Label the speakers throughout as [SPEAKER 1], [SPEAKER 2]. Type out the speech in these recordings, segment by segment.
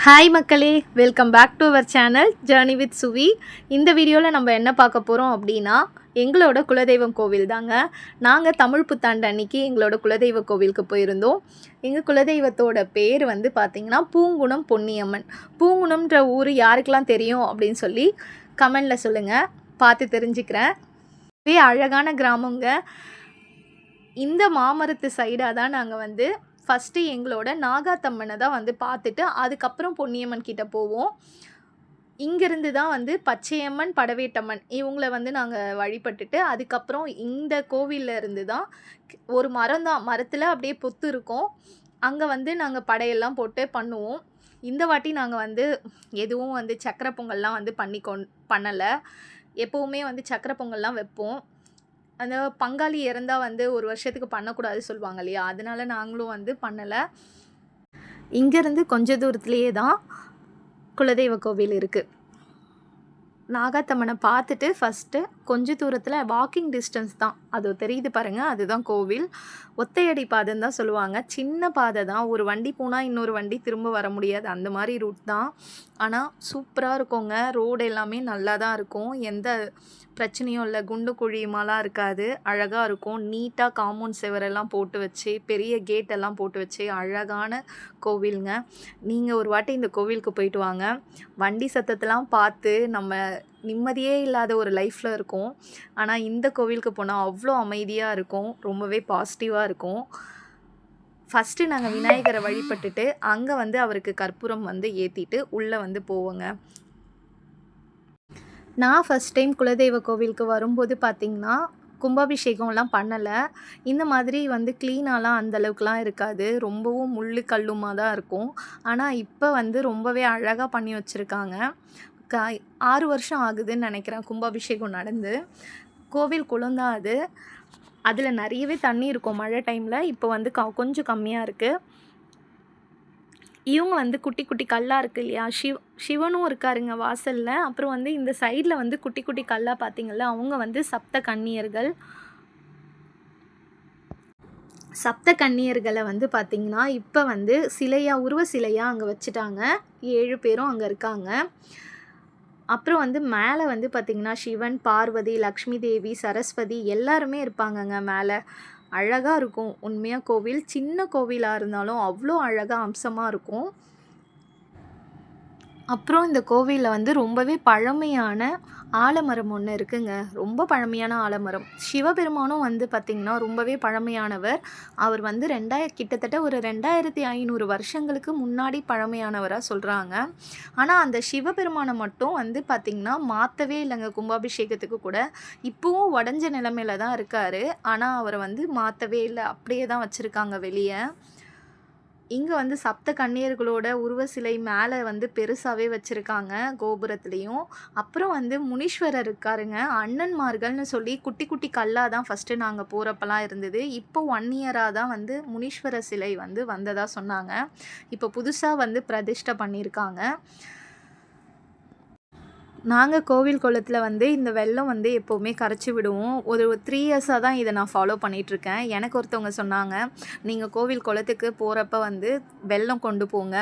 [SPEAKER 1] Hi மக்களே, welcome back to our channel journey with Suvi. இந்த வீடியோவில் நம்ம என்ன பார்க்க போகிறோம் அப்படின்னா, எங்களோட குலதெய்வம் கோவில் தாங்க. நாங்கள் தமிழ் புத்தாண்டு அன்னைக்கு எங்களோட குலதெய்வ கோவிலுக்கு போயிருந்தோம். எங்கள் குலதெய்வத்தோட பேர் வந்து பார்த்திங்கன்னா பூங்குணம் பொன்னியம்மன். பூங்குணம்ன்ற ஊர் யாருக்கெல்லாம் தெரியும் அப்படின்னு சொல்லி கமெண்டில் சொல்லுங்கள், பார்த்து தெரிஞ்சுக்கிறேன். அழகான கிராமங்க. இந்த மாமரத்து சைடாக தான் நாங்கள் வந்து ஃபஸ்ட்டு எங்களோட நாகாத்தம்மனை தான் வந்து பார்த்துட்டு அதுக்கப்புறம் பொன்னியம்மன் கிட்டே போவோம். இங்கேருந்து தான் வந்து பச்சையம்மன், படவேட்டம்மன் இவங்கள வந்து நாங்கள் வழிபட்டுட்டு அதுக்கப்புறம் இந்த கோவிலில் இருந்து தான் ஒரு மரம் தான், மரத்தில் அப்படியே பொத்து இருக்கும், அங்கே வந்து நாங்கள் படையெல்லாம் போட்டு பண்ணுவோம். இந்த வாட்டி நாங்கள் வந்து எதுவும் வந்து சக்கரை பொங்கல்லாம் வந்து பண்ணலை. எப்போவுமே வந்து சக்கரை பொங்கல்லாம் வைப்போம். அந்த பங்காளி இறந்தால் வந்து ஒரு வருஷத்துக்கு பண்ணக்கூடாது சொல்லுவாங்க இல்லையா, அதனால நாங்களும் வந்து பண்ணலை. இங்கேருந்து கொஞ்ச தூரத்துலேயே தான் குலதெய்வ கோவில் இருக்குது. நாகாத்தம்மனை பார்த்துட்டு ஃபஸ்ட்டு கொஞ்ச தூரத்தில் வாக்கிங் டிஸ்டன்ஸ் தான், அது தெரியுது பாருங்கள், அதுதான் கோவில். ஒத்தையடி பாதைன்னு தான் சொல்லுவாங்க. சின்ன பாதை தான், ஒரு வண்டி போனால் இன்னொரு வண்டி திரும்ப வர முடியாது, அந்த மாதிரி ரூட் தான். ஆனால் சூப்பராக இருக்குங்க. ரோடு எல்லாமே நல்லா தான் இருக்கும், எந்த பிரச்சனையும் இல்லை, குண்டு குழியுமாலாம் இருக்காது, அழகாக இருக்கும். நீட்டாக காம்பவுண்ட் செவரெல்லாம் போட்டு வச்சு பெரிய கேட்டெல்லாம் போட்டு வச்சு அழகான கோவிலுங்க. நீங்கள் ஒரு வாட்டி இந்த கோவிலுக்கு போயிட்டு வாங்க. வண்டி சத்தத்தெல்லாம் பார்த்து நம்ம நிம்மதியே இல்லாத ஒரு லைஃப்பில் இருக்கும். ஆனால் இந்த கோவிலுக்கு போனால் அவ்வளோ அமைதியாக இருக்கும், ரொம்பவே பாசிட்டிவாக இருக்கும். ஃபஸ்ட்டு நாங்கள் விநாயகரை வழிபட்டுட்டு அங்கே வந்து அவருக்கு கற்பூரம் வந்து ஏற்றிட்டு உள்ளே வந்து போவோங்க. நான் ஃபஸ்ட் டைம் குலதெய்வ கோவிலுக்கு வரும்போது பார்த்திங்கன்னா கும்பாபிஷேகம்லாம் பண்ணலை. இந்த மாதிரி வந்து க்ளீனாலாம் அந்தளவுக்குலாம் இருக்காது, ரொம்பவும் முள்ளு கல்லுமாக தான் இருக்கும். ஆனால் இப்போ வந்து ரொம்பவே அழகாக பண்ணி வச்சுருக்காங்க. 6 வருஷம் ஆகுதுன்னு நினைக்கிறேன் கும்பாபிஷேகம் நடந்து. கோவில் குளம் தான் அது, அதில் நிறையவே தண்ணி இருக்கும் மழை டைமில். இப்போ வந்து கொஞ்சம் கம்மியாக இருக்குது. இவங்க வந்து குட்டி குட்டி கல்லாக இருக்குது இல்லையா, சிவனும் இருக்காருங்க வாசலில். அப்புறம் வந்து இந்த சைடில் வந்து குட்டி குட்டி கல்லாக பார்த்திங்கள்ல, அவங்க வந்து சப்த கன்னியர்கள். சப்த கன்னியர்களை வந்து பார்த்திங்கன்னா இப்போ வந்து சிலையாக, உருவ சிலையாக அங்கே வச்சுட்டாங்க. 7 பேரும் அங்கே இருக்காங்க. அப்புறம் வந்து மேலே வந்து பார்த்திங்கன்னா சிவன், பார்வதி, லக்ஷ்மி தேவி, சரஸ்வதி எல்லாருமே இருப்பாங்கங்க மேலே. அழகாக இருக்கும் உண்மையாக கோவில். சின்ன கோவிலாக இருந்தாலும் அவ்வளோ அழகாக அம்சமாக இருக்கும். அப்புறம் இந்த கோவிலில் வந்து ரொம்பவே பழமையான ஆலமரம் ஒன்று இருக்குங்க, ரொம்ப பழமையான ஆலமரம். சிவபெருமானும் வந்து பார்த்திங்கன்னா ரொம்பவே பழமையானவர். அவர் வந்து கிட்டத்தட்ட ஒரு 2500 வருஷங்களுக்கு முன்னாடி பழமையானவராக சொல்கிறாங்க. ஆனால் அந்த சிவபெருமானை மட்டும் வந்து பார்த்திங்கன்னா மாற்றவே இல்லைங்க கும்பாபிஷேகத்துக்கு கூட. இப்போவும் உடஞ்ச நிலைமையில தான் இருக்கார், ஆனால் அவரை வந்து மாற்றவே இல்லை, அப்படியே தான் வச்சுருக்காங்க வெளியே. இங்கே வந்து சப்த கன்னியர்களோட உருவ சிலை மேலே வந்து பெருசாகவே வச்சுருக்காங்க கோபுரத்துலேயும். அப்புறம் வந்து முனீஸ்வரர் இருக்காருங்க. அண்ணன்மார்கள்னு சொல்லி குட்டி குட்டி கல்லாக தான் ஃபஸ்ட்டு நாங்கள் போகிறப்பெல்லாம் இருந்தது. இப்போ 1 இயராக தான் வந்து முனீஸ்வரர் சிலை வந்து வந்ததாக சொன்னாங்க. இப்போ புதுசாக வந்து பிரதிஷ்டை பண்ணியிருக்காங்க. நாங்கள் கோவில் குளத்தில் வந்து இந்த வெள்ளம் வந்து எப்போவுமே கரைச்சி விடுவோம். ஒரு 3 இயர்ஸாக தான் இதை நான் ஃபாலோ பண்ணிகிட்ருக்கேன். எனக்கு ஒருத்தவங்க சொன்னாங்க, நீங்கள் கோவில் குளத்துக்கு போகிறப்ப வந்து வெள்ளம் கொண்டு போங்க,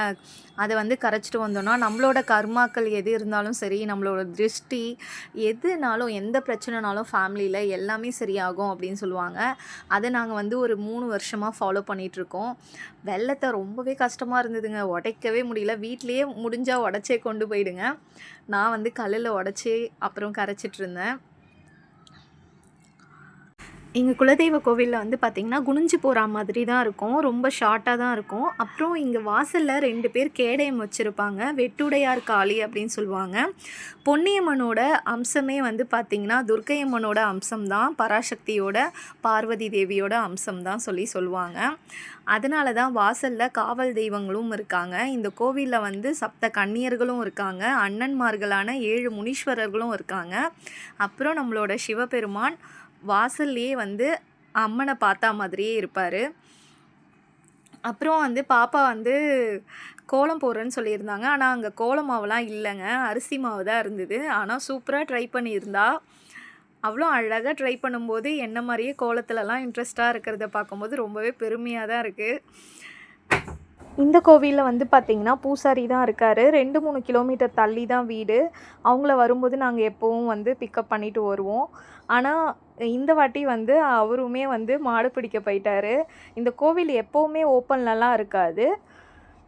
[SPEAKER 1] அதை வந்து கரைச்சிட்டு வந்தோன்னா நம்மளோட கர்மாக்கள் எது இருந்தாலும் சரி, நம்மளோட திருஷ்டி எதுனாலும், எந்த பிரச்சனைனாலும் ஃபேமிலியில் எல்லாமே சரியாகும் அப்படின்னு சொல்லுவாங்க. அதை நாங்கள் வந்து ஒரு 3 வருஷமாக ஃபாலோ பண்ணிகிட்ருக்கோம். வெள்ளத்தை ரொம்பவே கஷ்டமாக இருந்ததுங்க, உடைக்கவே முடியல. வீட்லேயே முடிஞ்சால் உடச்சே கொண்டு போயிடுங்க. நான் வந்து கல்லில் உடச்சி அப்புறம் கரைச்சிட்ருந்தேன். எங்கள் குலதெய்வ கோவிலில் வந்து பார்த்திங்கன்னா குனிஞ்சு போகிற மாதிரி தான் இருக்கும், ரொம்ப ஷார்ட்டாக தான் இருக்கும். அப்புறம் இங்கே வாசலில் 2 பேர் கேடயம் வச்சுருப்பாங்க, வெட்டுடையார் காளி அப்படின்னு சொல்லுவாங்க. பொன்னியம்மனோட அம்சமே வந்து பார்த்திங்கன்னா துர்க்கையம்மனோட அம்சம்தான், பராசக்தியோட, பார்வதி தேவியோட அம்சம் தான் சொல்லுவாங்க. அதனால தான் வாசலில் காவல் தெய்வங்களும் இருக்காங்க. இந்த கோவிலில் வந்து சப்த கன்னியர்களும் இருக்காங்க, அண்ணன்மார்களான 7 முனீஸ்வரர்களும் இருக்காங்க. அப்புறம் நம்மளோட சிவபெருமான் வாசல்லையே வந்து அம்மனை பார்த்தா மாதிரியே இருப்பார். அப்புறம் வந்து பாப்பா வந்து கோலம் போடுறேன்னு சொல்லியிருந்தாங்க. ஆனால் அங்கே கோல மாவுலாம் இல்லைங்க, அரிசி மாவு தான் இருந்தது. ஆனால் சூப்பராக ட்ரை பண்ணியிருந்தா. அவ்வளோ அழகாக ட்ரை பண்ணும்போது என்ன மாதிரியே கோலத்துலலாம் இன்ட்ரெஸ்ட்டாக இருக்கிறத பார்க்கும்போது ரொம்பவே பெருமையாக தான் இருக்குது. இந்த கோவிலில் வந்து பார்த்திங்கன்னா பூசாரி தான் இருக்கார். 2-3 கிலோமீட்டர் தள்ளி தான் வீடு. அவங்கள வரும்போது நாங்கள் எப்போவும் வந்து பிக்கப் பண்ணிட்டு வருவோம். ஆனால் இந்த வாட்டி வந்து அவருமே வந்து மாடு பிடிக்க போயிட்டாரு. இந்த கோவில் எப்போவுமே ஓப்பன்லலாம் இருக்காது.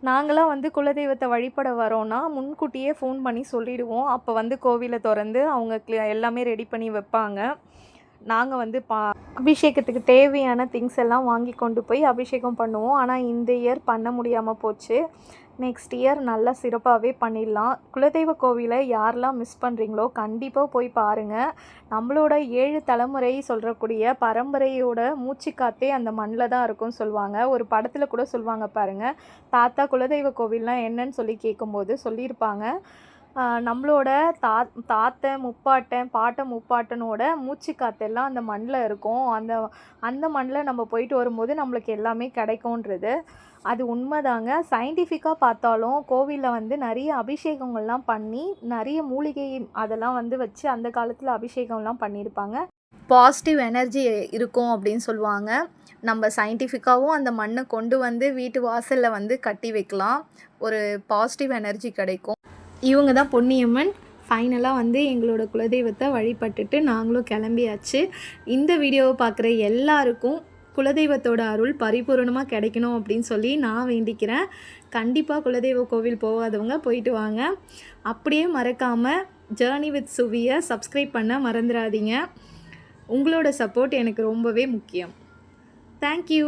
[SPEAKER 1] நாங்களாம் வந்து குலதெய்வத்தை வழிபட வரோன்னா முன்கூட்டியே ஃபோன் பண்ணி சொல்லிடுவோம். அப்போ வந்து கோவிலை திறந்து அவங்க எல்லாமே ரெடி பண்ணி வைப்பாங்க. நாங்கள் வந்து அபிஷேகத்துக்கு தேவையான திங்ஸ் எல்லாம் வாங்கி கொண்டு போய் அபிஷேகம் பண்ணுவோம். ஆனால் இந்த இயர் பண்ண முடியாமல் போச்சு. நெக்ஸ்ட் இயர் நல்லா சிறப்பாகவே பண்ணிடலாம். குலதெய்வ கோவிலை யாரெல்லாம் மிஸ் பண்ணுறீங்களோ கண்டிப்பாக போய் பாருங்கள். நம்மளோட 7 தலைமுறை சொல்கிறக்கூடிய பரம்பரையோட மூச்சுக்காத்தே அந்த மண்ணில் தான் இருக்கும்னு சொல்லுவாங்க. ஒரு படத்தில் கூட சொல்லுவாங்க பாருங்கள், தாத்தா குலதெய்வ கோவில்னால் என்னன்னு சொல்லி கேட்கும்போது சொல்லியிருப்பாங்க, நம்மளோட தாத்தன் முப்பாட்டன் பாட்டன் முப்பாட்டனோட மூச்சு காற்றெல்லாம் அந்த மண்ணில் இருக்கும். அந்த மண்ணில் நம்ம போயிட்டு வரும்போது நம்மளுக்கு எல்லாமே கிடைக்கும்ன்றது அது உண்மைதாங்க. சயின்டிஃபிக்காக பார்த்தாலும் கோவிலில் வந்து நிறைய அபிஷேகங்கள்லாம் பண்ணி நிறைய மூலிகை அதெல்லாம் வந்து வச்சு அந்த காலத்தில் அபிஷேகம்லாம் பண்ணியிருப்பாங்க. பாசிட்டிவ் எனர்ஜி இருக்கும் அப்படின்னு சொல்லுவாங்க. நம்ம சயின்டிஃபிக்காகவும் அந்த மண்ணை கொண்டு வந்து வீட்டு வாசலில் வந்து கட்டி வைக்கலாம். ஒரு பாசிட்டிவ் எனர்ஜி கிடைக்கும். இவங்க தான் பொன்னியம்மன். ஃபைனலாக வந்து எங்களோட குலதெய்வத்தை வழிபட்டுட்டு நாங்களும் கிளம்பியாச்சு. இந்த வீடியோவை பார்க்குற எல்லாருக்கும் குலதெய்வத்தோட அருள் பரிபூரணமாக கிடைக்கணும் அப்படின்னு சொல்லி நான் வேண்டிக்கிறேன். கண்டிப்பாக குலதெய்வ கோவில் போகாதவங்க போயிட்டு வாங்க. அப்படியே மறக்காமல் ஜேர்னி வித் சுவியை சப்ஸ்கிரைப் பண்ண மறந்துடாதீங்க. உங்களோட சப்போர்ட் எனக்கு ரொம்பவே முக்கியம். தேங்க்யூ.